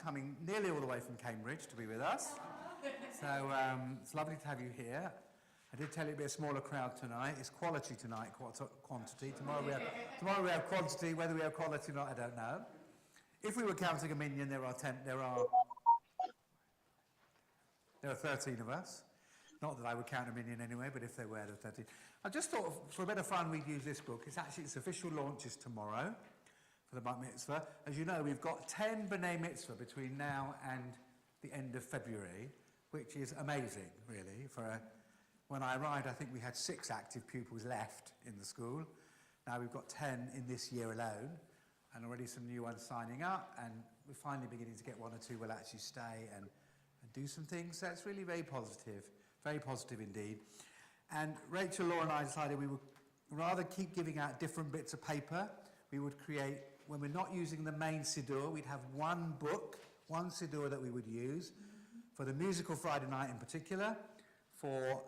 coming nearly all the way from Cambridge to be with us. So it's lovely to have you here. I did tell you it'd be a smaller crowd tonight. It's quality tonight, quantity. Tomorrow we have quantity. Whether we have quality or not, I don't know. If we were counting a minion, there are 13 of us. Not that I would count a minion anyway, but if there were, there were 13. I just thought for a bit of fun we'd use this book. Its official launch is tomorrow for the Bat Mitzvah. As you know, we've got 10 B'nai Mitzvah between now and the end of February, which is amazing, really. When I arrived, I think we had 6 active pupils left in the school. Now we've got 10 in this year alone, and already some new ones signing up, and we're finally beginning to get 1 or 2 will actually stay and do some things. So it's really very positive indeed. And Rachel, Laura and I decided we would rather keep giving out different bits of paper. We would create, when we're not using the main Siddur, we'd have one book, one Siddur that we would use for the musical Friday night in particular, for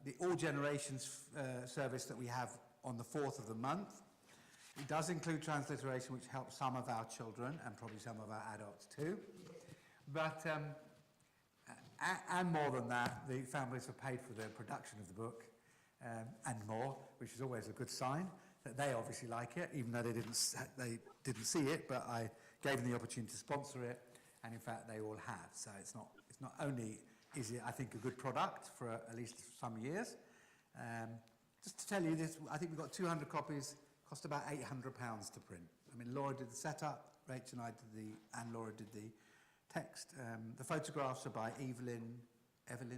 the All Generations service that we have on the 4th of the month. It does include transliteration, which helps some of our children and probably some of our adults too. But, and more than that, the families have paid for the production of the book and more, which is always a good sign that they obviously like it, even though they didn't see it, but I gave them the opportunity to sponsor it, and in fact they all have. So it's not only is it, I think, a good product for at least some years. Just to tell you this, I think we've got 200 copies, cost about £800 to print. I mean, Laura did the setup, Rachel and I did and Laura did the text. The photographs are by Evelyn, I think,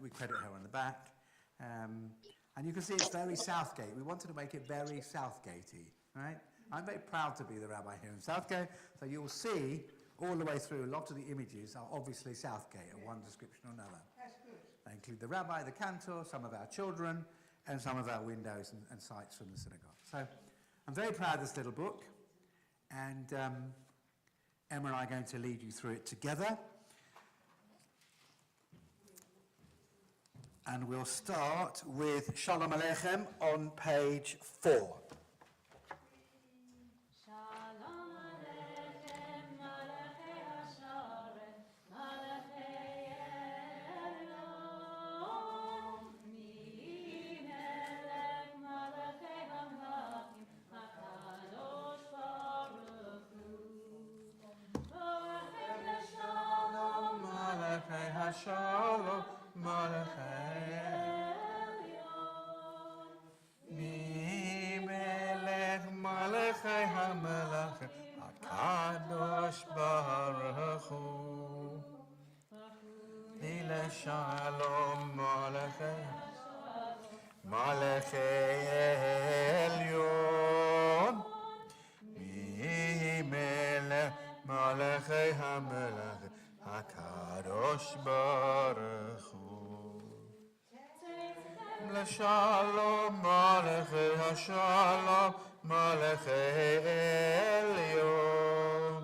we credit her on the back. And you can see it's very Southgate. We wanted to make it very Southgatey, right? I'm very proud to be the rabbi here in Southgate, so you'll see all the way through, a lot of the images are obviously Southgate of one description or another. That's good. They include the rabbi, the cantor, some of our children, and some of our windows and sights from the synagogue. So I'm very proud of this little book, and Emma and I are going to lead you through it together. And we'll start with Shalom Aleichem on page 4. Shalom, Melech Malachei HaMelachim HaKadosh Baruch Hu Ile Shalom Malachei Elyon Melech Malachei HaMelachim HaKadosh Baruch Hu Shalom Malachei HaShalom Malachei Elyon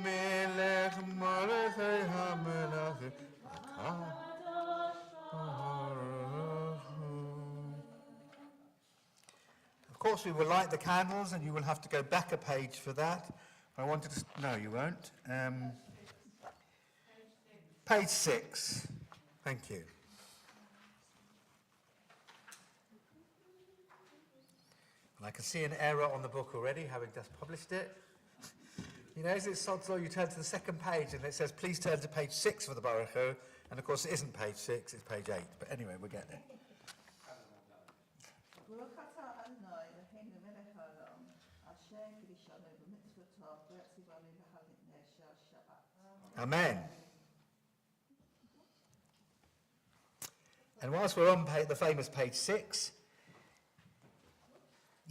Melech Malachei HaMelachim HaKadosh Baruch Hu. Of course, we will light the candles, and you will have to go back a page for that. I wanted to... No, you won't. Page 6. Thank you. And I can see an error on the book already, having just published it. You know, as it's Sod's Law, you turn to the second page, and it says, please turn to page 6 for the Baruch Hu. And of course, it isn't page 6, it's page 8. But anyway, we'll get there. Amen. And whilst we're on the famous page 6,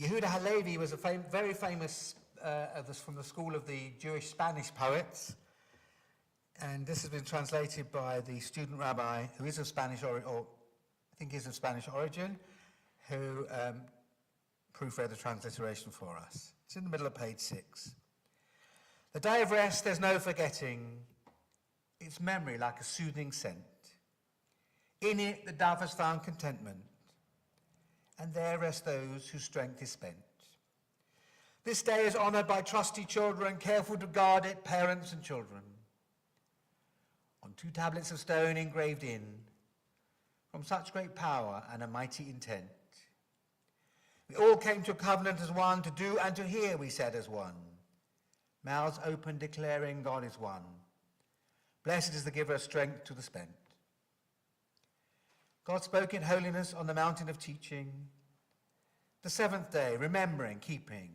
Yehuda Halevi was a very famous from the school of the Jewish Spanish poets, and this has been translated by the student rabbi who is of Spanish origin, who proofread the transliteration for us. It's in the middle of page 6. The day of rest, there's no forgetting its memory like a soothing scent. In it, the dove has found contentment, and there rest those whose strength is spent. This day is honoured by trusty children, careful to guard it, parents and children. On 2 tablets of stone engraved in, from such great power and a mighty intent. We all came to a covenant as one, to do and to hear, we said as one. Mouths open, declaring God is one. Blessed is the giver of strength to the spent. God spoke in holiness on the mountain of teaching. The 7th day, remembering, keeping.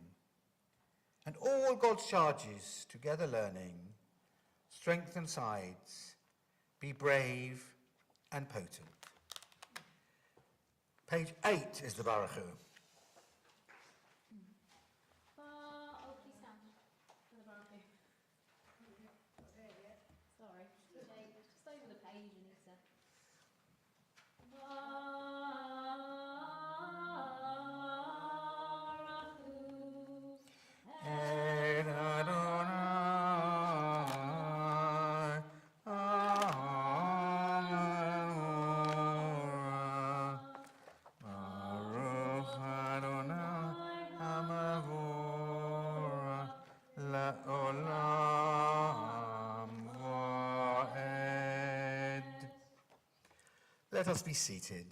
And all God's charges, together learning. Strengthen sides, be brave and potent. Page 8 is the Baruch Hu. Please stand for the Baruch Hu. Sorry, just over the page, Anita. En Adonai, Baruch Adonai, Hamavora, La'olam Va'ed. Let us be seated.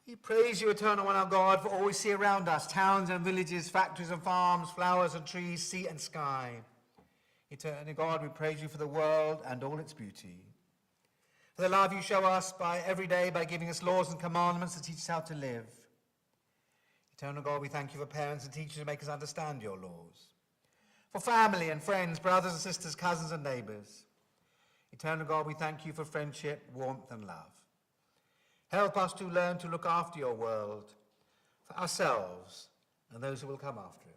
We praise you, eternal one, our God, for all we see around us, towns and villages, factories and farms, flowers and trees, sea and sky. Eternal God, we praise you for the world and all its beauty. For the love you show us by every day by giving us laws and commandments to teach us how to live. Eternal God, we thank you for parents and teachers who make us understand your laws. For family and friends, brothers and sisters, cousins and neighbours. Eternal God, we thank you for friendship, warmth and love. Help us to learn to look after your world, for ourselves and those who will come after it.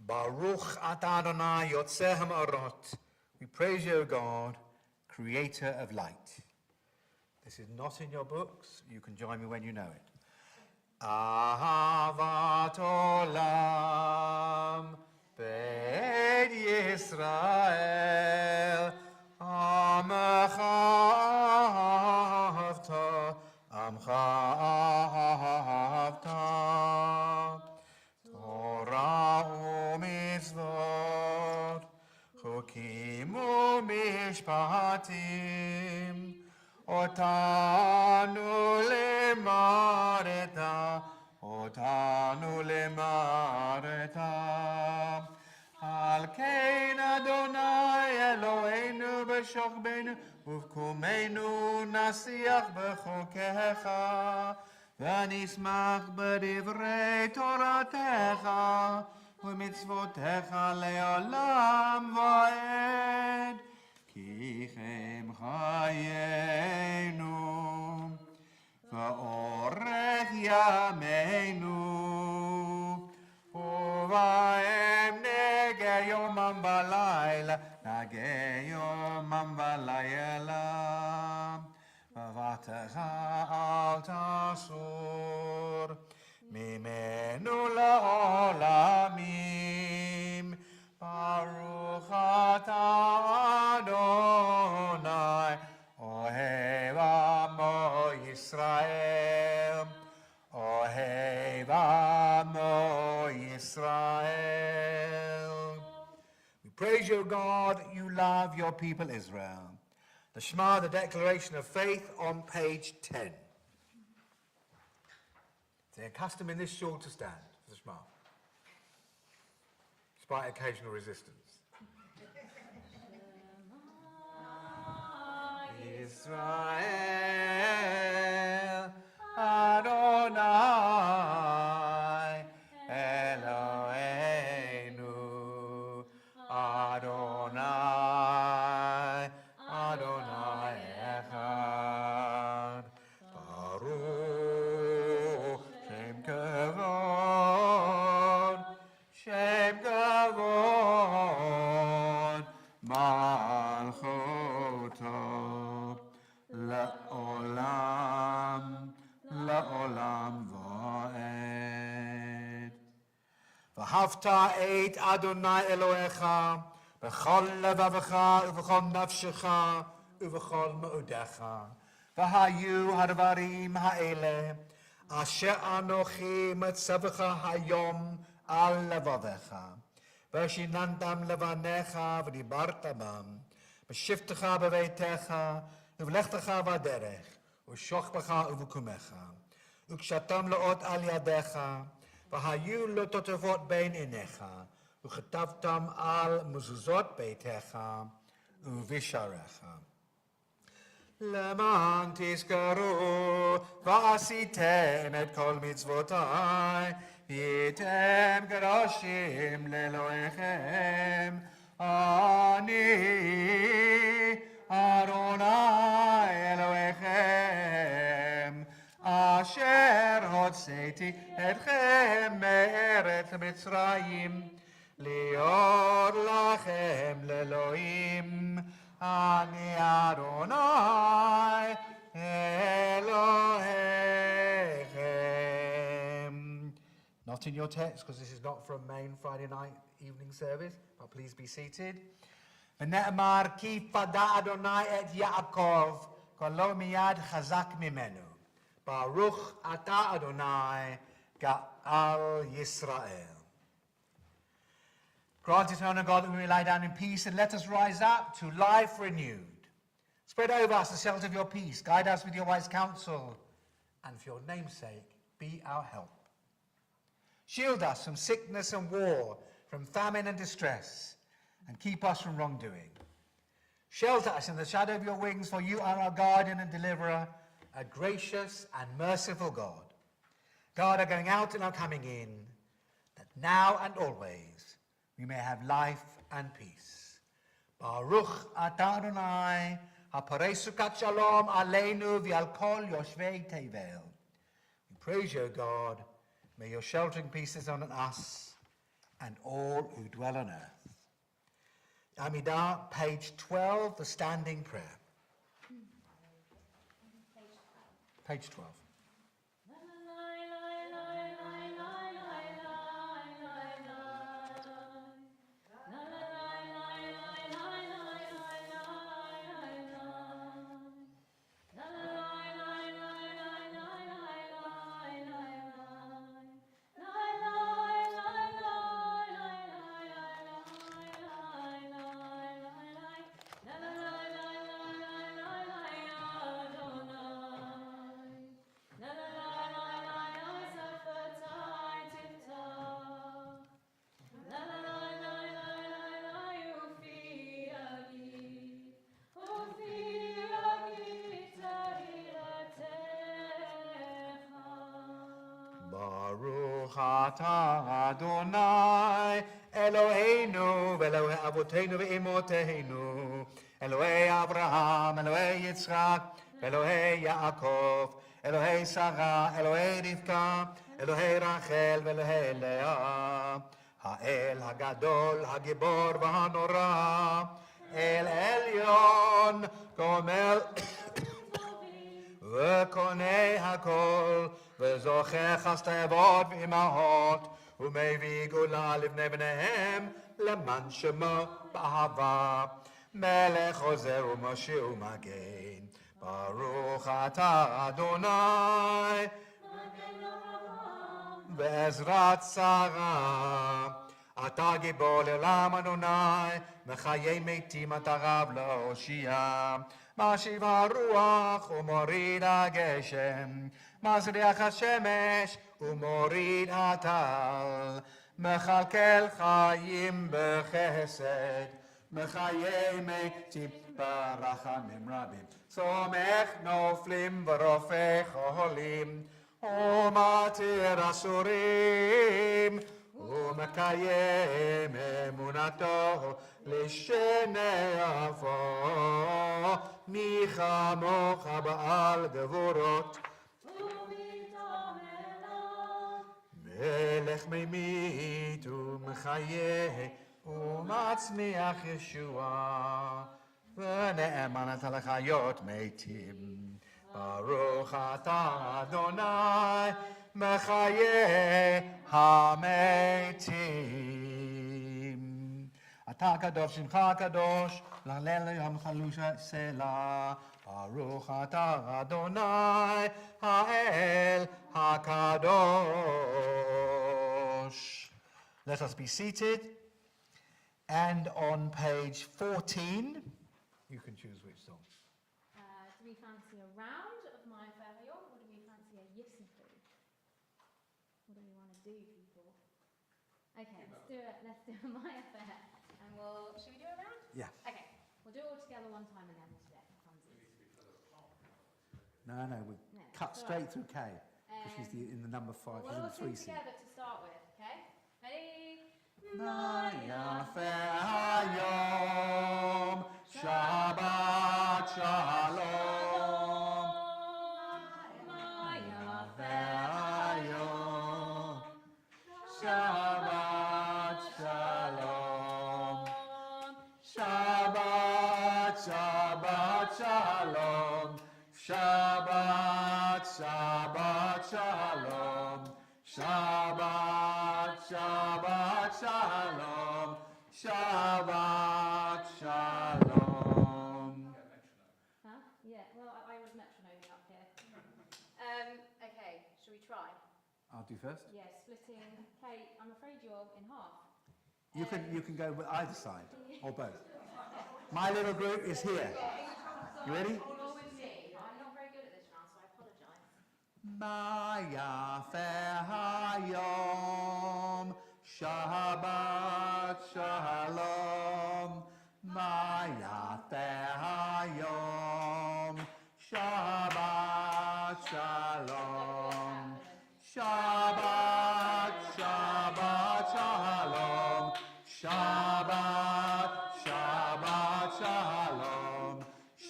Baruch atah Adonai Yotzeh Ha'marot. We praise you, O God, creator of light. This is not in your books. You can join me when you know it. Ahavat olam Beit Yisrael Amcha ahavta Amcha ahavta Torah u'mitzvot Chukim u'mishpatim Otanu lemareta Al kein Adonai Eloheinu b'shokbeinu Uvkumenu nasiach b'chokecha V'nismach b'divrei Toratecha U'mitzvotecha le'olam va'ed Ki chem chayenu Va'orech yameinu ובהם נגה יומם בלילה, נגה יומם בלילה. בבטחה אל תסור, ממנו לעולמים. ברוך אתה אדוני, אוהב עמו ישראל. אוהב עמו ישראל. We praise you, God, you love your people Israel. The Shema, the Declaration of Faith, on page 10. It's a custom in this shul to stand for the Shema, despite occasional resistance. Israel, Adonai, Eloheinu, Adonai, Adonai Echad. Baruch Shem Kavod, Shem Kavod, Malchuto, La'olam, La'olam Va'ed. V'havta et Adonai Elohecha, b'chol levavecha, u'v'chol nafshecha, u'v'chol me'udecha. V'hayu hadvarim ha'ele, asher anochi metzavecha hayom al levavecha. V'shinantam levanecha v'dibarta bam, v'shiftecha b'veitecha, u'v'lechtecha v'aderech, u'shochbecha u'v'kumecha, u'kshatam le'ot al yadecha, v'hayu lo totevot bein inecha, u'chetavtam al mezuzot beitecha, u'visharecha. למען תזכרו ועשיתם את כל מצוותיי, הייתם קדושים לאלוהיכם. אני אדוני אלוהיכם, אשר הוצאתי אתכם מארץ מצרים, להיות לכם לאלוהים. אני אדוני אלוהיכם. Not in your text, because this is not from main Friday night evening service, but please be seated. ונאמר כי פדה אדוני את יעקב, כל לא מיד חזק ממנו. ברוך אתה אדוני גאל ישראל. Grant, eternal God, that we may lie down in peace, and let us rise up to life renewed. Spread over us the shelter of your peace. Guide us with your wise counsel, and for your name's sake, be our help. Shield us from sickness and war, from famine and distress, and keep us from wrongdoing. Shelter us in the shadow of your wings, for you are our guardian and deliverer, a gracious and merciful God. Guard our going out and our coming in, that now and always we may have life and peace. Baruch atah Adonai, haporei sukat shalom aleinu v'al kol yoshvei tevel. We praise you, God. May your sheltering peace is on us and all who dwell on earth. Amidah, page 12, the standing prayer. Page 12. Baruch atah Adonai Eloheinu ve'Elohei Avoteinu ve'Imoteinu, Elohei Abraham, Elohei Yitzchak, Elohei Yaakov, Elohei Sarah, Elohei Rivka, Elohei Rachel ve'Elohei Leah, האל הגדול, הגיבור והנורא, אל עליון, גומל וקונה הכל, וזוכה חסדי אבות ואמהות, ומביא גאולה לבני בניהם, למען שמו באהבה. מלך עוזר ומושיע ומגן, ברוך אתה אדוני, בעזרת שרה. אתה גיבור לעולם אדוני, מחיי מתים אתה רב להושיע. משיב הרוח ומוריד הגשם, מזריח השמש ומוריד הטל, מכלכל חיים בחסד, מחיי מתים ברחמים רבים. סומך נופלים ורופא חולים, ומתיר אסורים, ומקיים אמונתו לשני עפו. מי כמוך בעל גבורות, מלך ממית ומחיה ומצמיח ישועה, ונאמן אתה לחיות מתים. ברוך אתה אדוני מחיי המתים. אתה קדוש שמך קדוש, להלל יום חלוש סלע. ברוך אתה אדוני האל הקדוש. Let us be seated, and on page 14 you can choose which song. Do we fancy a round of My Fair York, or do we fancy a Yissifu? What do we want to do, people? Okay, let's do a My Affair. And should we do a round? Yeah. Okay, we'll do it all together one time and then we'll split. No, we No, cut it's all straight right. through K, because she's in the number 5, We'll she's in all the sing 3 seat. together to start with, okay? Ready? Maya Hayom, Shabbat Shalom. Maya Hayom, Shabbat Shalom. Shabbat, Shabbat Shalom. Shabbat, Shabbat Shalom. Shabbat, Shabbat Shalom. Shabbat Shalom. Huh? Yeah, well, I was metronoming up here. Okay, shall we try? I'll do first. Yeah, splitting. Kate, I'm afraid you're in half. You can go with either side or both. My little group is here. You ready? You're with me. I'm not very good at this round, so I apologise. Maya Hayom, Shabbat Shalom. Maya Hayom, Shabbat Shalom. Shabbat, Shabbat Shalom. Shabbat, Shabbat Shalom.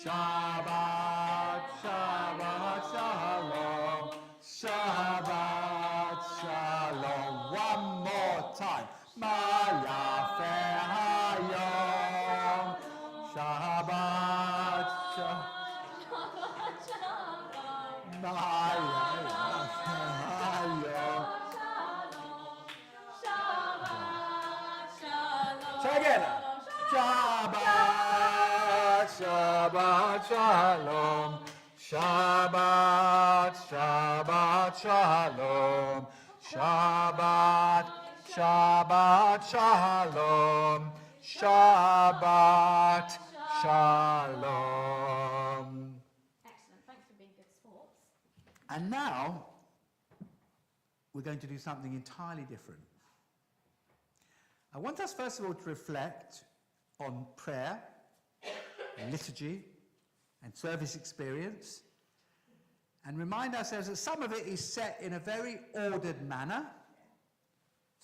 Shabbat, Shabbat Shalom. Shabbat Shalom. One more time. Maya Hayom. Shabbat Shalom. Maya Hayom. Say again. Shabbat, Shabbat Shalom. Shabbat, Shabbat Shalom. Shabbat, Shabbat Shalom. Shabbat Shalom. Excellent, thanks for being good sports. And now, we're going to do something entirely different. I want us, first of all, to reflect on prayer, liturgy, and service experience, and remind ourselves that some of it is set in a very ordered manner.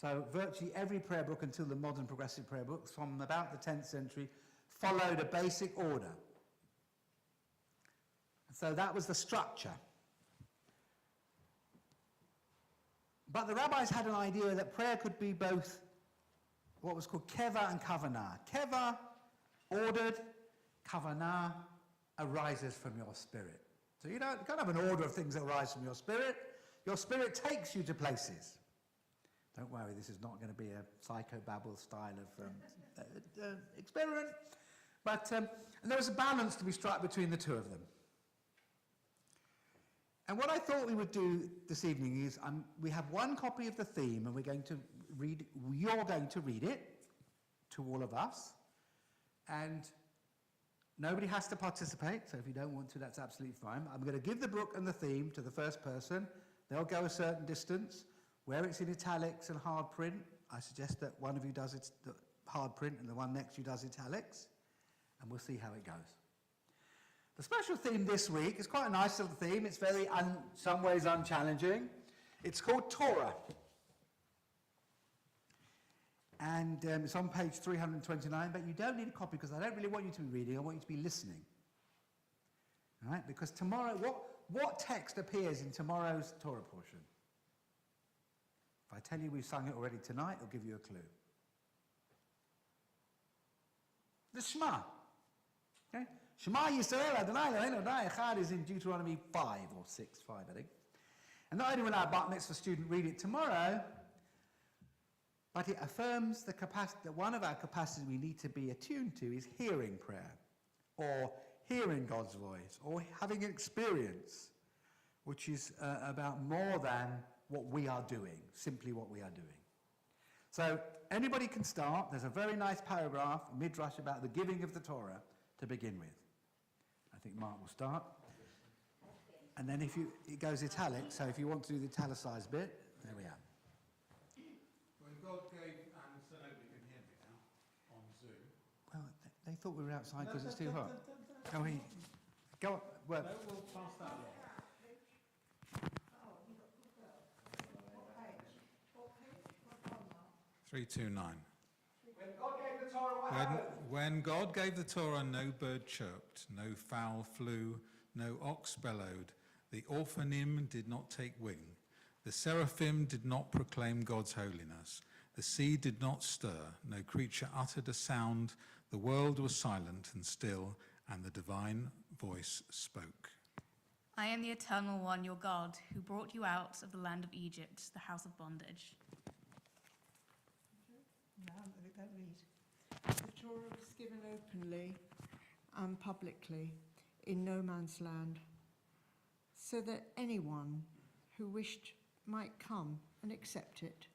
So virtually every prayer book until the modern progressive prayer books from about the 10th century followed a basic order. So that was the structure. But the rabbis had an idea that prayer could be both what was called keva and kavanah. Keva, ordered, kavanah, arises from your spirit. So you can't have an order of things that arise from your spirit. Your spirit takes you to places. Don't worry, this is not going to be a psychobabble style of experiment. But and there was a balance to be struck between the two of them. And what I thought we would do this evening is we have one copy of the theme, and you're going to read it to all of us. And nobody has to participate, so if you don't want to, that's absolutely fine. I'm going to give the book and the theme to the first person. They'll go a certain distance. Where it's in italics and hard print, I suggest that one of you does it the hard print and the one next to you does italics, and we'll see how it goes. The special theme this week is quite a nice little theme. It's very, some ways, unchallenging. It's called Torah. And it's on page 329, but you don't need a copy because I don't really want you to be reading, I want you to be listening. All right? Because tomorrow, what text appears in tomorrow's Torah portion? If I tell you we've sung it already tonight, it'll give you a clue. The Shema. Okay? Shema Yisrael Adonai Eloheinu Adonai Echad is in Deuteronomy 5 or 6, 5 I think. And not only will our Bat Mitzvah student read it tomorrow, but it affirms the capacity that one of our capacities we need to be attuned to is hearing prayer, or hearing God's voice, or having an experience, which is about more than what we are doing, simply what we are doing. So anybody can start. There's a very nice paragraph, midrash, about the giving of the Torah to begin with. I think Mark will start. And then it goes italic, so if you want to do the italicized bit, there we are. When God gave, so nobody can hear me now on Zoom. Well, they thought we were outside because it's too hot. Go on. Well, No, we'll pass that along. 329. When God gave the Torah, no bird chirped, no fowl flew, no ox bellowed. The Orphanim did not take wing. The seraphim did not proclaim God's holiness. The sea did not stir. No creature uttered a sound. The world was silent and still, and the divine voice spoke. I am the Eternal One, your God, who brought you out of the land of Egypt, the house of bondage. That read. The Torah was given openly and publicly in no man's land, so that anyone who wished might come and accept it.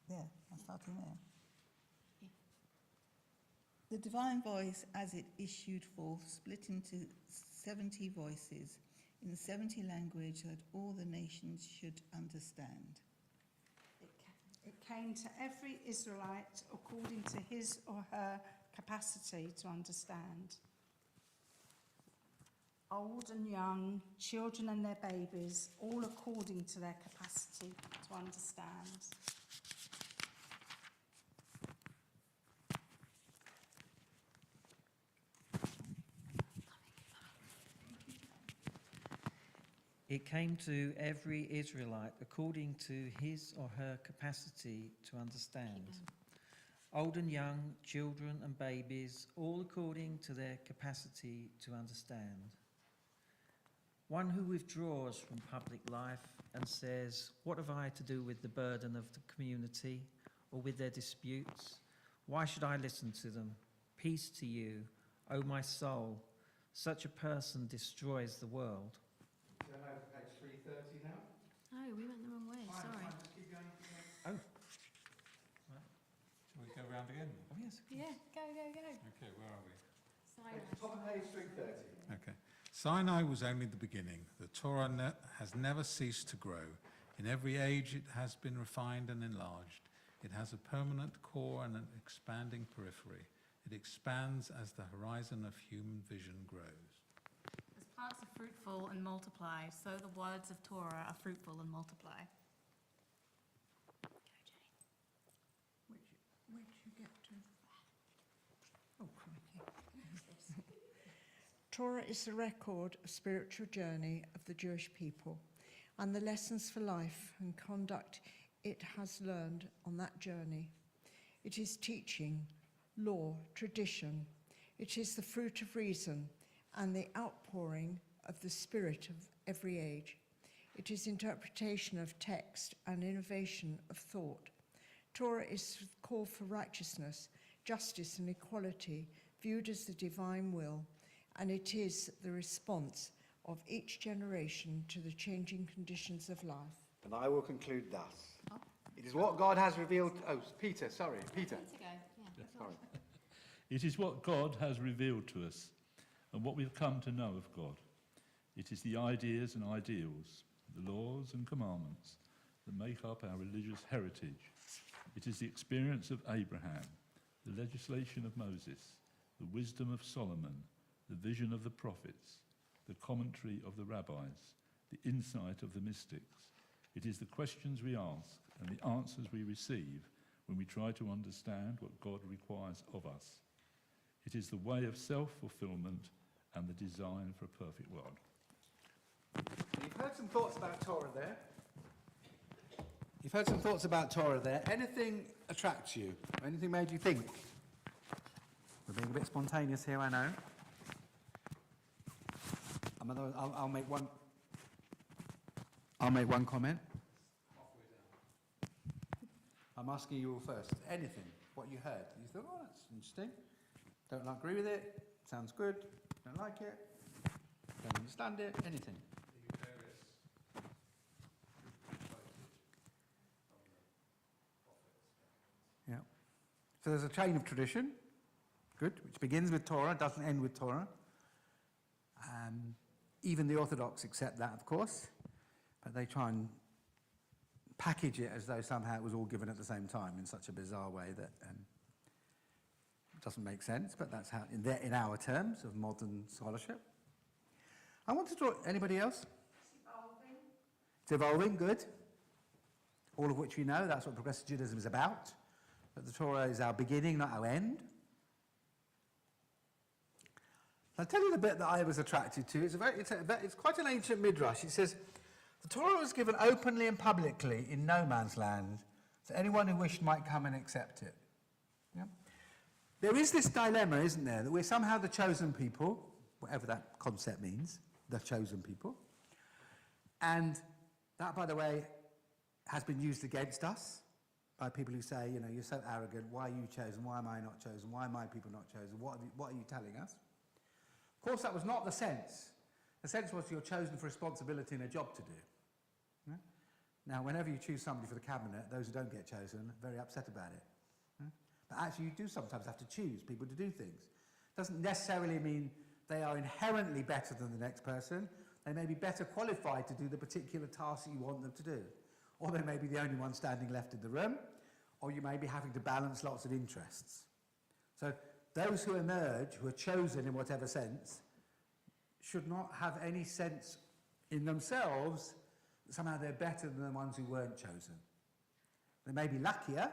There, I'm starting there. The divine voice, as it issued forth, split into 70 voices in the 70 language that all the nations should understand. It came to every Israelite according to his or her capacity to understand. Old and young, children and their babies, all according to their capacity to understand. It came to every Israelite according to his or her capacity to understand. Old and young, children and babies, all according to their capacity to understand. One who withdraws from public life and says, "What have I to do with the burden of the community or with their disputes? Why should I listen to them? Peace to you, O my soul. Such a person destroys the world." Turn over to page 330 now. Oh, we went the wrong way, sorry. Just keep going. Oh, Shall we go round again? oh yes. Yeah, go. Okay, where are we? Top of page 330. Okay. Sinai was only the beginning. The Torah has never ceased to grow. In every age it has been refined and enlarged. It has a permanent core and an expanding periphery. It expands as the horizon of human vision grows. As plants are fruitful and multiply, so the words of Torah are fruitful and multiply. Go, Jenny. get to... Oh, crikey. Torah is the record of spiritual journey of the Jewish people and the lessons for life and conduct it has learned on that journey. It is teaching, law, tradition. It is the fruit of reason and the outpouring of the spirit of every age. It is interpretation of text and innovation of thought. Torah is the call for righteousness, justice and equality, viewed as the divine will, and it is the response of each generation to the changing conditions of life. And I will conclude thus. It is what God has revealed... Oh, Peter, sorry. Peter. Sorry. It is what God has revealed to us and what we've come to know of God. It is the ideas and ideals, the laws and commandments that make up our religious heritage. It is the experience of Abraham, the legislation of Moses, the wisdom of Solomon, the vision of the prophets, the commentary of the rabbis, the insight of the mystics. It is the questions we ask and the answers we receive when we try to understand what God requires of us. It is the way of self-fulfillment and the design for a perfect world. You've heard some thoughts about Torah there. You've heard some thoughts about Torah there. Anything attracts you? Anything made you think? We're being a bit spontaneous here, I know. I'll make one. I'll make one comment. I'm asking you all first. Anything? What you heard? You thought, oh, that's interesting. Don't agree with it. Sounds good. Don't like it. Don't understand it. Anything? Yeah. So there's a chain of tradition, good, which begins with Torah, doesn't end with Torah. Even the Orthodox accept that, of course, but they try and package it as though somehow it was all given at the same time in such a bizarre way that doesn't make sense, but that's how, in our terms of modern scholarship. I want to draw, anybody else? It's evolving, good. All of which we know, that's what progressive Judaism is about. That the Torah is our beginning, not our end. I'll tell you the bit that I was attracted to. It's quite an ancient midrash. It says, the Torah was given openly and publicly in no man's land, so anyone who wished might come and accept it. Yeah? There is this dilemma, isn't there, that we're somehow the chosen people, whatever that concept means, the chosen people. And that, by the way, has been used against us by people who say, you know, you're so arrogant, why are you chosen, why am I not chosen, why are my people not chosen, what are you telling us? Of course, that was not the sense. The sense was you're chosen for responsibility and a job to do. Yeah? Now, whenever you choose somebody for the cabinet, those who don't get chosen are very upset about it. Yeah? But actually, you do sometimes have to choose people to do things. Doesn't necessarily mean they are inherently better than the next person. They may be better qualified to do the particular task that you want them to do. Or they may be the only one standing left in the room, or you may be having to balance lots of interests. So those who emerge, who are chosen in whatever sense, should not have any sense in themselves that somehow they're better than the ones who weren't chosen. They may be luckier,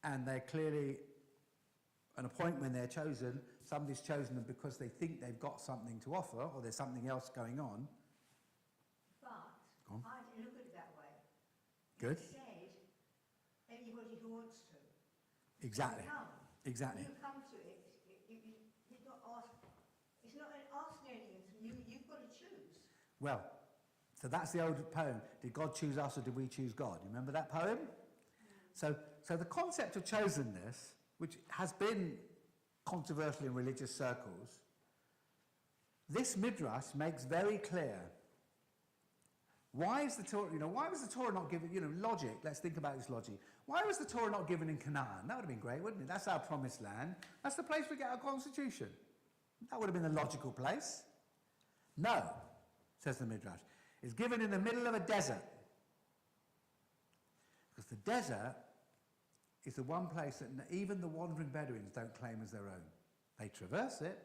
and they're clearly, at a point when they're chosen, somebody's chosen them because they think they've got something to offer, or there's something else going on. But I didn't look at it that way. Good. It said anybody who wants to. Exactly. Come. Exactly. When you come to it, it's not asking anything. You've got to choose. Well, so that's the old poem. Did God choose us or did we choose God? You remember that poem? So the concept of chosenness, which has been controversial in religious circles, this midrash makes very clear. Why is the Torah, why was the Torah not given, logic, let's think about this logic. Why was the Torah not given in Canaan? That would have been great, wouldn't it? That's our promised land. That's the place we get our constitution. That would have been the logical place. No, says the midrash. It's given in the middle of a desert. Because the desert is the one place that even the wandering Bedouins don't claim as their own. They traverse it,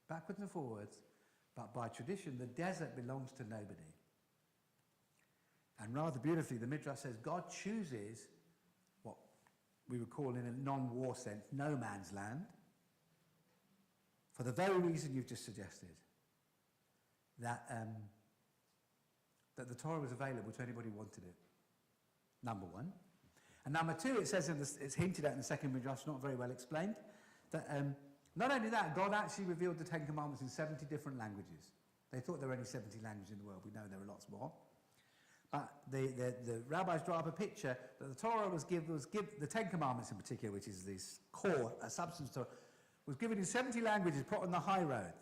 backwards and forwards, but by tradition, the desert belongs to nobody. And rather beautifully, the Midrash says God chooses what we would call in a non-war sense, no man's land, for the very reason you've just suggested, that the Torah was available to anybody who wanted it, number one. And number two, it says, it's hinted at in the second midrash, not very well explained, that not only that, God actually revealed the Ten Commandments in 70 different languages. They thought there were only 70 languages in the world. We know there are lots more. But the rabbis draw up a picture that the Torah the Ten Commandments in particular, which is this core, a substance Torah, was given in 70 languages, put on the high roads.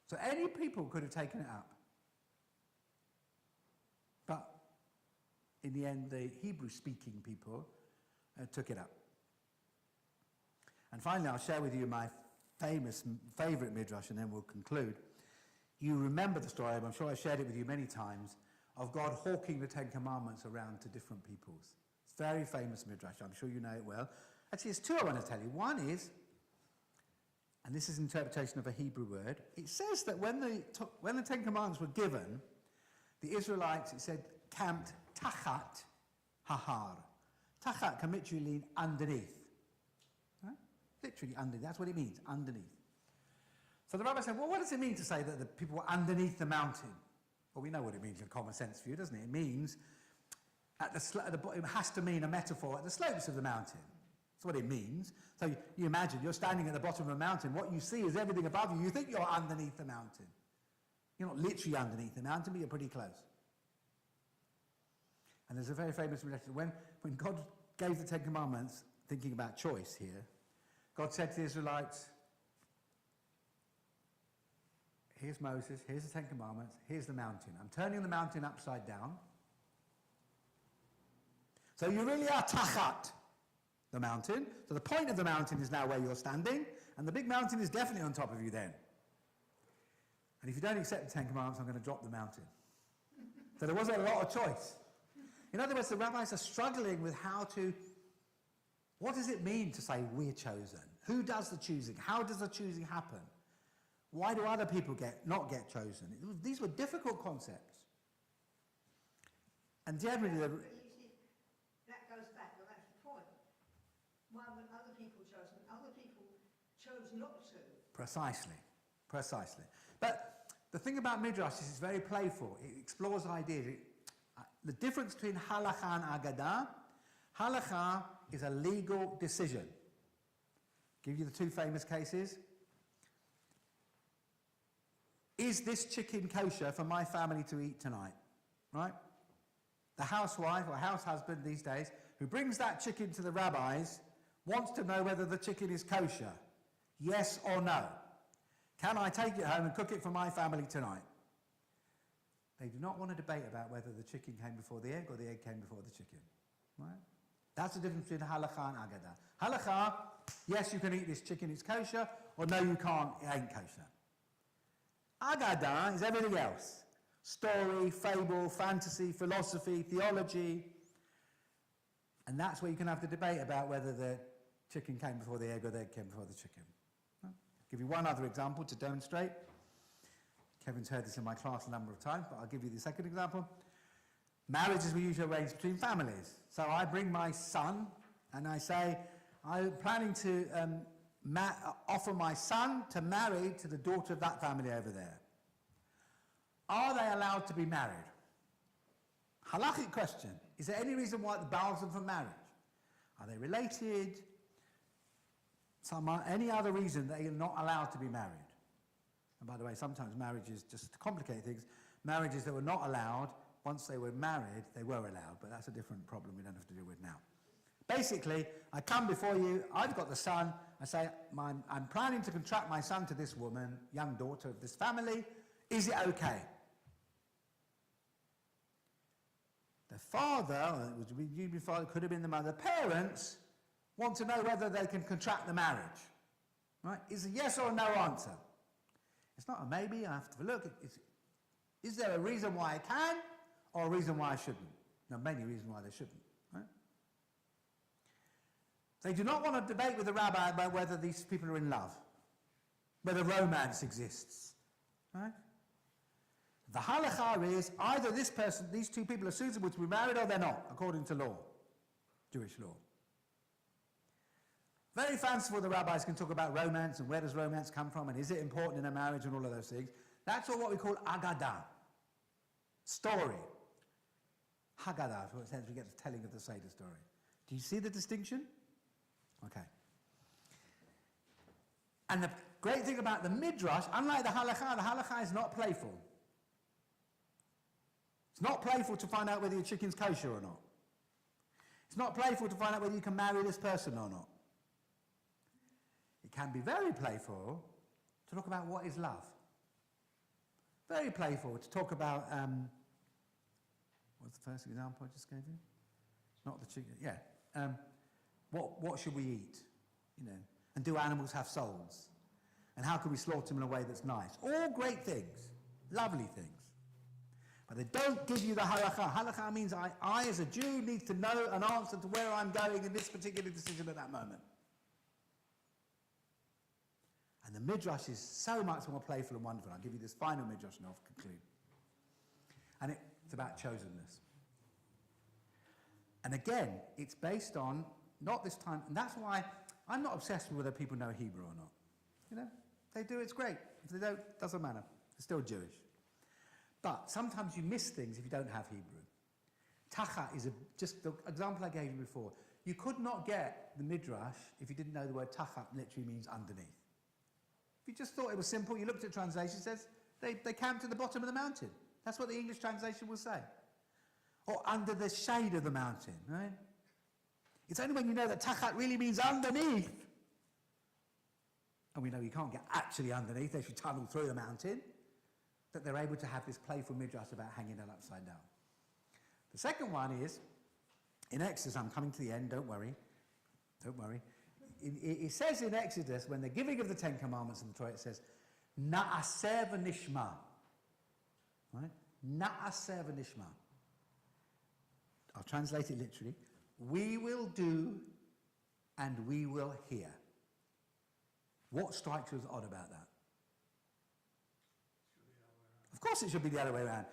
So any people could have taken it up. But in the end, the Hebrew-speaking people took it up. And finally, I'll share with you my favourite midrash, and then we'll conclude. You remember the story, I'm sure I shared it with you many times, of God hawking the Ten Commandments around to different peoples. It's a very famous midrash. I'm sure you know it well. Actually, there's two I want to tell you. One is, and this is an interpretation of a Hebrew word, it says that when the Ten Commandments were given, the Israelites, it said, camped tachat hahar. Tachat can literally mean underneath. Right? Literally underneath. That's what it means, underneath. So the rabbi said, well, what does it mean to say that the people were underneath the mountain? Well, we know what it means in common sense view, doesn't it? It means, it has to mean a metaphor at the slopes of the mountain. That's what it means. So you imagine, you're standing at the bottom of a mountain, what you see is everything above you. You think you're underneath the mountain. You're not literally underneath the mountain, but you're pretty close. And there's a very famous relation. When God gave the Ten Commandments, thinking about choice here, God said to the Israelites, here's Moses, here's the Ten Commandments, here's the mountain. I'm turning the mountain upside down. So you really are tachat, the mountain. So the point of the mountain is now where you're standing, and the big mountain is definitely on top of you then. And if you don't accept the Ten Commandments, I'm going to drop the mountain. So there wasn't a lot of choice. In other words, the rabbis are struggling with what does it mean to say we're chosen? Who does the choosing? How does the choosing happen? Why do other people not get chosen? These were difficult concepts. And generally, But you see, that goes back, well, that's the point. Why were other people chosen? Other people chose not to. Precisely. But the thing about Midrash is it's very playful. It explores ideas. The difference between halakha and agadah, halakha is a legal decision. Give you the two famous cases. Is this chicken kosher for my family to eat tonight? Right? The housewife or house husband these days who brings that chicken to the rabbis wants to know whether the chicken is kosher. Yes or no? Can I take it home and cook it for my family tonight? They do not want to debate about whether the chicken came before the egg or the egg came before the chicken. Right? That's the difference between halakha and agadah. Halakha, yes, you can eat this chicken, it's kosher, or no, you can't, it ain't kosher. Agadah is everything else. Story, fable, fantasy, philosophy, theology. And that's where you can have the debate about whether the chicken came before the egg or the egg came before the chicken. I'll give you one other example to demonstrate. Kevin's heard this in my class a number of times, but I'll give you the second example. Marriages we usually arrange between families. So I bring my son and I say, I'm planning to offer my son to marry to the daughter of that family over there. Are they allowed to be married? Halakhic question. Is there any reason why it bars them from marriage? Are they related? Any other reason they are not allowed to be married? And by the way, sometimes marriages, just to complicate things, marriages that were not allowed, once they were married, they were allowed, but that's a different problem we don't have to deal with now. Basically, I come before you, I've got the son, I say, I'm planning to contract my son to this woman, young daughter of this family, is it okay? The father, it could have been the mother, the parents want to know whether they can contract the marriage. Right? Is a yes or a no answer. It's not a maybe, I have to look. Is there a reason why I can or a reason why I shouldn't? There are many reasons why they shouldn't. Right? They do not want to debate with the rabbi about whether these people are in love, whether romance exists. Right? The halakha is either these two people are suitable to be married or they're not, according to law, Jewish law. Very fanciful, the rabbis can talk about romance and where does romance come from and is it important in a marriage and all of those things. That's all what we call agadah, story. Haggadah, is what we get the telling of the Seder story. Do you see the distinction? Okay. And the great thing about the Midrash, unlike the halakha is not playful. It's not playful to find out whether your chicken's kosher or not. It's not playful to find out whether you can marry this person or not. It can be very playful to talk about what is love. Very playful to talk about, what's the first example I just gave you? Not the chicken, yeah. What should we eat? You know, and do animals have souls? And how can we slaughter them in a way that's nice? All great things, lovely things. But they don't give you the halakha. Halakha means I as a Jew need to know an answer to where I'm going in this particular decision at that moment. And the Midrash is so much more playful and wonderful. I'll give you this final Midrash and I'll conclude. And it's about chosenness. And again, it's based on, not this time, and that's why I'm not obsessed with whether people know Hebrew or not. You know, they do, it's great. If they don't, doesn't matter. They're still Jewish. But sometimes you miss things if you don't have Hebrew. Tacha is just the example I gave you before. You could not get the Midrash if you didn't know the word tacha literally means underneath. If you just thought it was simple, you looked at translation, it says they camped at the bottom of the mountain. That's what the English translation will say. Or under the shade of the mountain, right? It's only when you know that tachat really means underneath, and we know you can't get actually underneath, they should tunnel through the mountain, that they're able to have this playful midrash about hanging it upside down. The second one is, in Exodus, I'm coming to the end, don't worry. It says in Exodus, when the giving of the Ten Commandments in the Torah, it says, Na'aseh v'nishma. Right? Na'aseh v'nishma. I'll translate it literally. We will do and we will hear. What strikes you as odd about that? Of course it should be the other way around.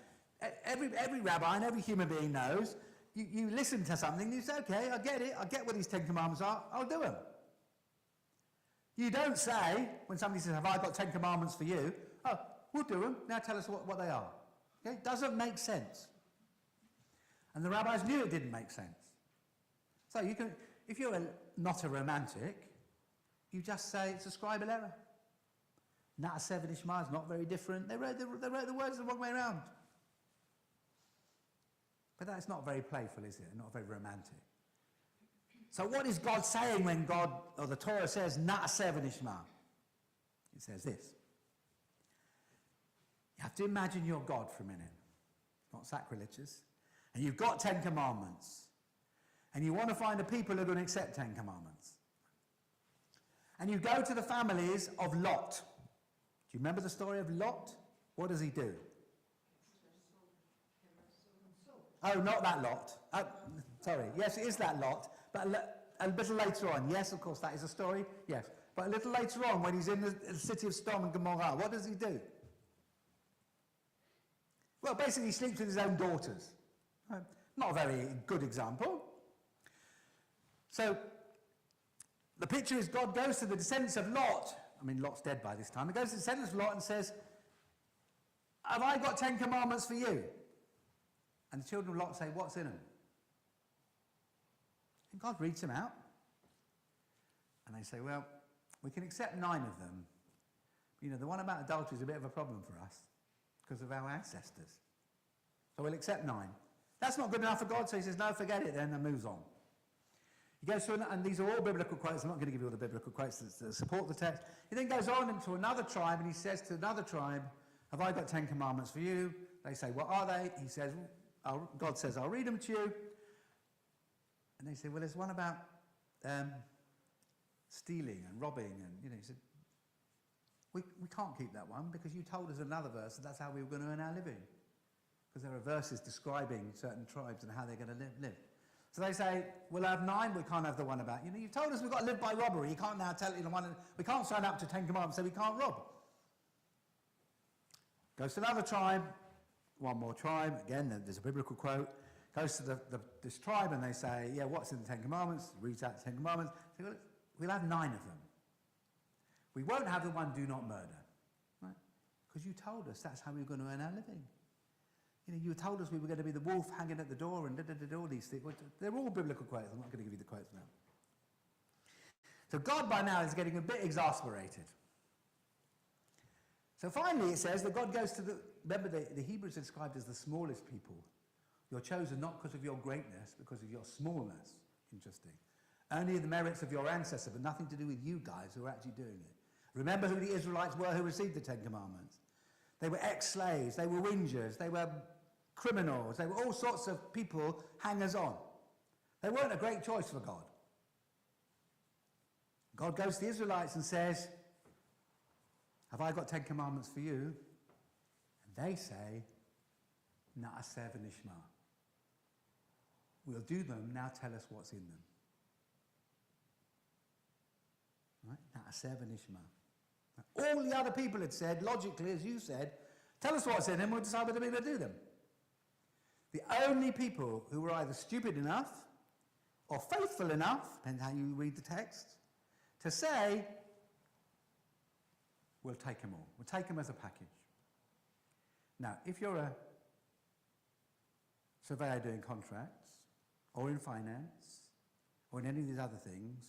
Every rabbi and every human being knows, you listen to something and you say, okay, I get it, I get what these Ten Commandments are, I'll do them. You don't say, when somebody says, have I got 10 commandments for you? Oh, we'll do them, now tell us what they are. Okay? Doesn't make sense. And the rabbis knew it didn't make sense. So you can, if you're not a romantic, you just say it's a scribal error. Na'aseh v'nishma is not very different. They wrote the words the wrong way around. But that's not very playful, is it? Not very romantic. So what is God saying when God, or the Torah says, Na'aseh v'nishma? It says this. You have to imagine you're God for a minute. Not sacrilegious. And you've got 10 commandments. And you want to find a people who are going to accept 10 commandments. And you go to the families of Lot. Do you remember the story of Lot? What does he do? Oh, not that Lot. Sorry. Yes, it is that Lot. But a little later on. Yes, of course, that is a story. Yes. But a little later on, when he's in the city of Sodom and Gomorrah, what does he do? Well, basically, he sleeps with his own daughters. Not a very good example. So, the picture is God goes to the descendants of Lot. I mean, Lot's dead by this time. He goes to the descendants of Lot and says, have I got 10 commandments for you? And the children of Lot say, what's in them? And God reads them out. And they say, well, we can accept 9 of them. You know, the one about adultery is a bit of a problem for us because of our ancestors. So we'll accept 9. That's not good enough for God, so he says, no, forget it then, and moves on. He goes through, and these are all biblical quotes. I'm not going to give you all the biblical quotes that support the text. He then goes on into another tribe, and he says to another tribe, have I got 10 commandments for you? They say, what are they? He says, God says, I'll read them to you. And they say, well, there's one about stealing and robbing. And, you know, he said, we can't keep that one because you told us another verse that that's how we were going to earn our living. Because there are verses describing certain tribes and how they're going to live. So they say, we'll have 9, we can't have the one about, you know, you've told us we've got to live by robbery. You can't now tell, you know, we can't sign up to 10 commandments, so we can't rob. Goes to another tribe, one more tribe, again, there's a biblical quote. Goes to this tribe and they say, yeah, what's in the 10 commandments? Reads out the 10 commandments. They say, well, we'll have 9 of them. We won't have the one, do not murder. Right? Because you told us that's how we were going to earn our living. You know, you told us we were going to be the wolf hanging at the door and all these things. They're all biblical quotes. I'm not going to give you the quotes now. So God by now is getting a bit exasperated. So finally it says that God goes to remember the Hebrews are described as the smallest people. You're chosen not because of your greatness, because of your smallness. Interesting. Only the merits of your ancestor, but nothing to do with you guys who are actually doing it. Remember who the Israelites were who received the 10 Commandments. They were ex-slaves, they were whingers, they were criminals, they were all sorts of people, hangers-on. They weren't a great choice for God. God goes to the Israelites and says, have I got 10 commandments for you? And they say, Na'aseh v'nishma. We'll do them, now tell us what's in them. Right? Na'aseh v'nishma. All the other people had said, logically, as you said, tell us what's in them, we'll decide whether we're going to do them. The only people who were either stupid enough or faithful enough, depends how you read the text, to say, we'll take them all. We'll take them as a package. Now, if you're a surveyor doing contracts, or in finance, or in any of these other things,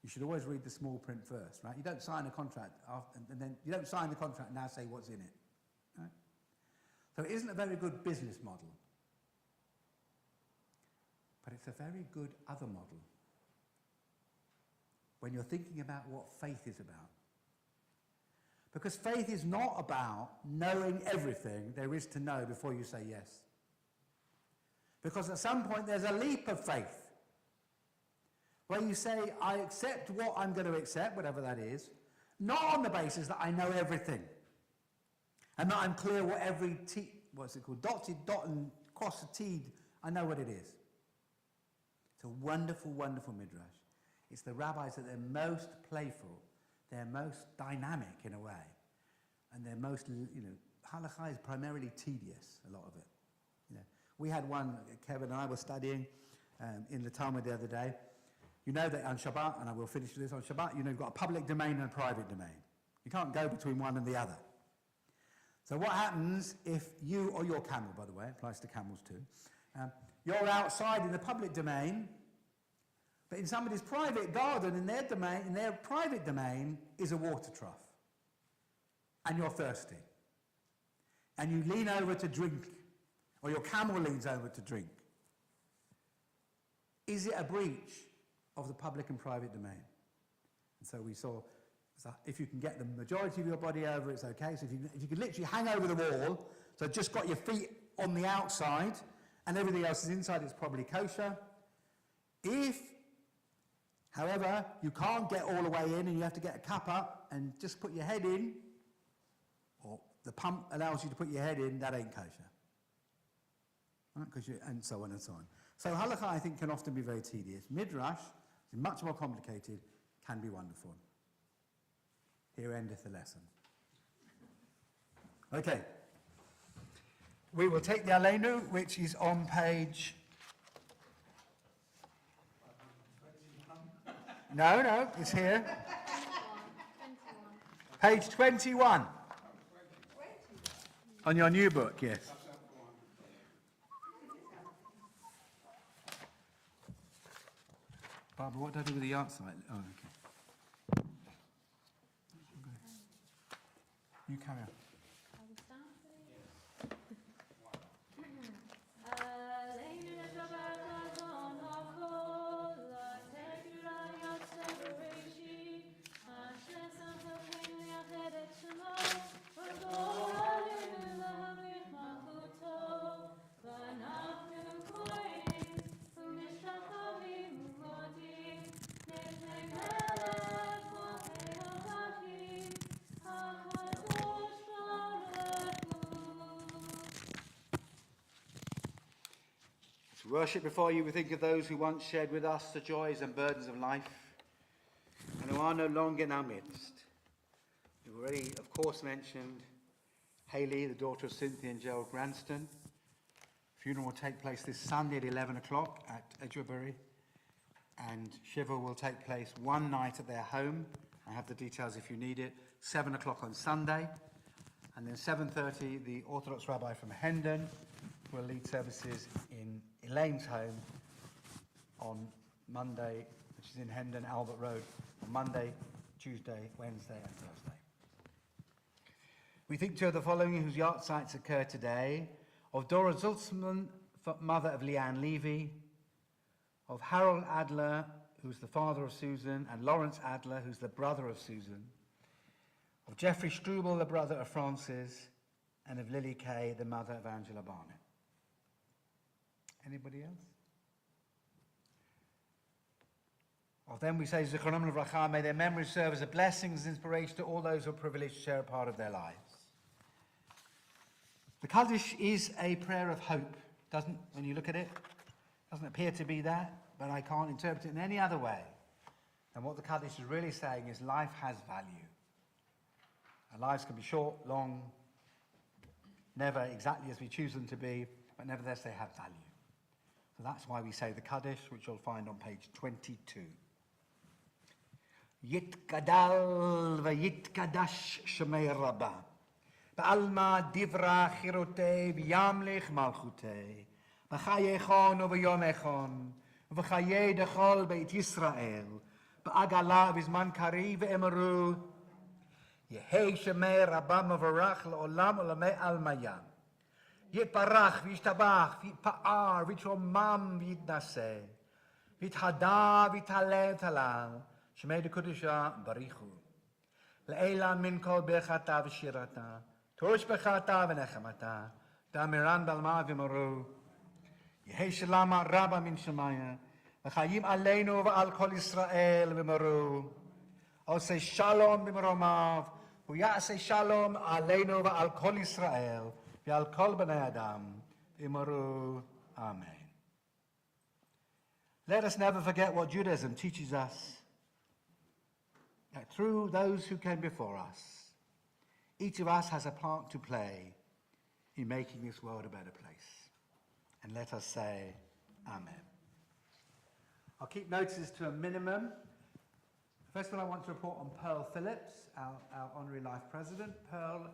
you should always read the small print first, right? You don't sign a contract and then you don't sign the contract and now say what's in it. Right? So it isn't a very good business model. But it's a very good other model when you're thinking about what faith is about. Because faith is not about knowing everything there is to know before you say yes. Because at some point there's a leap of faith where you say, I accept what I'm going to accept, whatever that is, not on the basis that I know everything and that I'm clear what every dotted dot and cross a T, I know what it is. It's a wonderful, wonderful midrash. It's the rabbis that they're most playful, they're most dynamic in a way, and they're most, halakha is primarily tedious, a lot of it. We had one, Kevin and I were studying in the Talmud the other day. You know that on Shabbat, and I will finish with this, on Shabbat, you've got a public domain and a private domain. You can't go between one and the other. So what happens if you, or your camel, by the way, applies to camels too, you're outside in the public domain, but in somebody's private garden, in their private domain, is a water trough. And you're thirsty. And you lean over to drink, or your camel leans over to drink. Is it a breach of the public and private domain? And so we saw, if you can get the majority of your body over, it's okay. So if you can literally hang over the wall, so just got your feet on the outside, and everything else is inside, it's probably kosher. If, however, you can't get all the way in and you have to get a cup up and just put your head in, or the pump allows you to put your head in, that ain't kosher. Right? And so on and so on. So halakha, I think, can often be very tedious. Midrash is much more complicated, can be wonderful. Here endeth the lesson. Okay. We will take the Aleinu, which is on page... No, it's here. 21. Page 21. On your new book, yes. Barbara, what do I do with the outside? Oh, okay. You carry on. Worship before you, we think of those who once shared with us the joys and burdens of life and who are no longer in our midst. We've already, of course, mentioned Hayley, the daughter of Cynthia and Gerald Granston. Funeral will take place this Sunday at 11 o'clock at Edgeworbury. and Shiva will take place one night at their home. I have the details if you need it. 7 o'clock on Sunday. And then 7:30, the Orthodox rabbi from Hendon will lead services in Elaine's home on Monday, which is in Hendon, Albert Road, on Monday, Tuesday, Wednesday and Thursday. We think too of the following whose yahrzeits occur today: of Dora Zulzman, mother of Leanne Levy, of Harold Adler, who's the father of Susan, and Lawrence Adler, who's the brother of Susan, of Jeffrey Struble, the brother of Francis, and of Lily Kay, the mother of Angela Barnett. Anybody else? Of them we say, Zichronam Levracha, may their memories serve as a blessing and inspiration to all those who are privileged to share a part of their lives. The Kaddish is a prayer of hope. Doesn't, when you look at it, doesn't appear to be that, but I can't interpret it in any other way. And what the Kaddish is really saying is life has value. Our lives can be short, long, never exactly as we choose them to be, but nevertheless they have value. So that's why we say the Kaddish, which you'll find on page 22. Yitgadal v'yitkadash shemei Rabbah, ba'alma divra chirotei v'yamlich malchutei, b'chayechon u'v'yomechon, v'chayei dechol beit Yisrael, ba'agala v'zman kari v'emeru, Yehei shemei Rabbah mevarach le'olam u'lamei almaya. Yitbarach v'yishtabach v'yitpa'ar v'yitromam v'yitnaseh v'yithada v'yithalev talal shemei dekudusha barichu le'ela min kol bechata v'shirata tosh bechata v'nechamata damiran balma v'moru Yehei shalama rabba min shemaya v'chayim aleinu v'al kol Yisrael v'moru Osei shalom b'mromav v'yasei shalom aleinu v'al kol Yisrael V'al kol b'nei Adam, v'imoru, Amen. Let us never forget what Judaism teaches us, that through those who came before us, each of us has a part to play in making this world a better place. And let us say, Amen. I'll keep notices to a minimum. First of all, I want to report on Pearl Phillips, our Honorary Life President. Pearl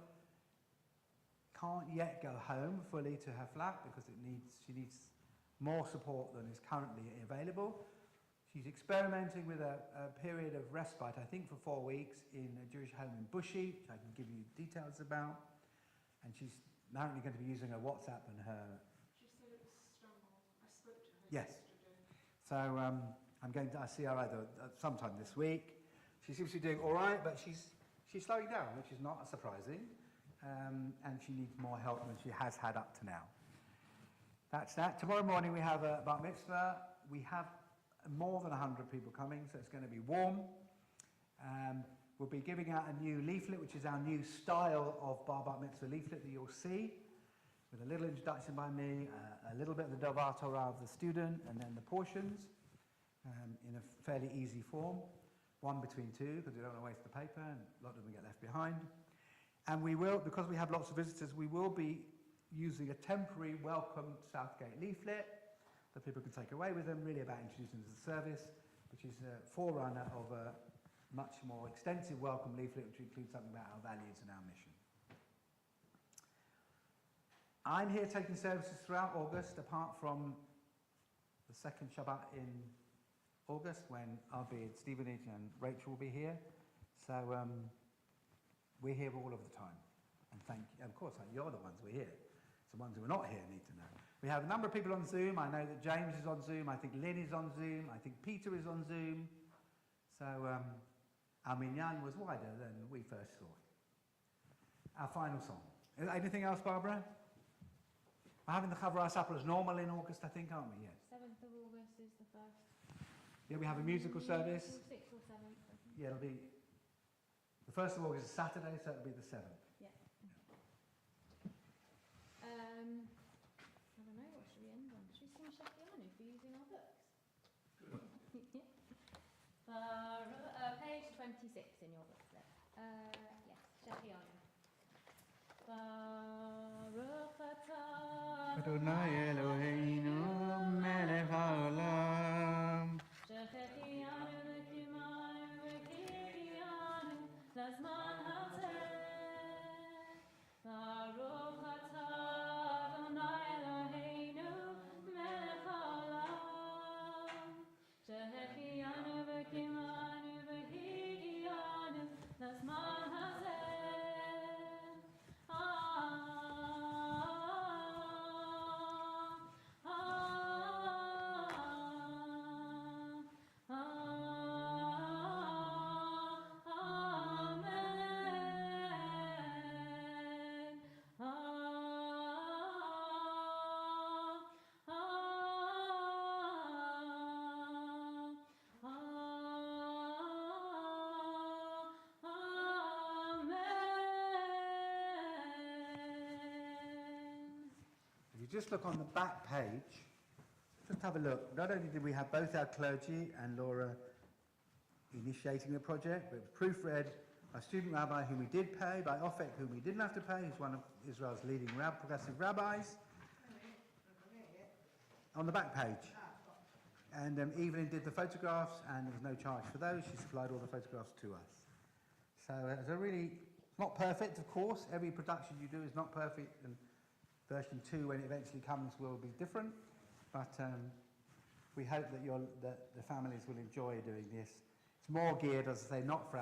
can't yet go home fully to her flat because she needs more support than is currently available. She's experimenting with a period of respite, I think for 4 weeks, in a Jewish home in Bushey, which I can give you details about. And she's apparently going to be using her WhatsApp and her... She said it was struggle. I spoke to her Yes. yesterday. So I'm going to see her either sometime this week. She seems to be doing all right, but she's slowing down, which is not surprising. And she needs more help than she has had up to now. That's that. Tomorrow morning we have a bar mitzvah. We have more than 100 people coming, so it's going to be warm. We'll be giving out a new leaflet, which is our new style of bar mitzvah leaflet that you'll see, with a little introduction by me, a little bit of the Davar Torah of the student, and then the portions in a fairly easy form. 1 between 2, because we don't want to waste the paper, and a lot of them get left behind. And we will, because we have lots of visitors, we will be using a temporary welcome Southgate leaflet that people can take away with them, really about introducing them to the service, which is a forerunner of a much more extensive welcome leaflet, which includes something about our values and our mission. I'm here taking services throughout August, apart from the second Shabbat in August, when albeit Stevenage and Rachel will be here. So we're here all of the time. And thank you. Of course, you're the ones we're here. It's the ones who are not here need to know. We have a number of people on Zoom. I know that James is on Zoom. I think Lynn is on Zoom. I think Peter is on Zoom. So our minyan was wider than we first thought. Our final song. Anything else, Barbara? We're having the Chavra Supper as normal in August, I think, aren't we? Yes. 7th of August is the first. Yeah, we have a musical service. 6th or 7th. I think. Yeah, it'll be... The 1st of August is Saturday, so it'll be the 7th. Yeah. I don't know, what should we end on? Should we sing Shakyanu for using our books? Yeah. Page 26 in your booklet. Yes, Shakyanu. Baruch atah Adonai Eloheinu melech haolam If you just look on the back page, just have a look. Not only did we have both our clergy and Laura initiating the project, but it was proofread by student rabbi whom we did pay, by Ofek whom we didn't have to pay, who's one of Israel's leading progressive rabbis. On the back page. And Evelyn did the photographs, and there was no charge for those. She supplied all the photographs to us. So it's a really, not perfect, of course. Every production you do is not perfect, and version 2, when it eventually comes, will be different. But we hope that the families will enjoy doing this. It's more geared, as I say, not for our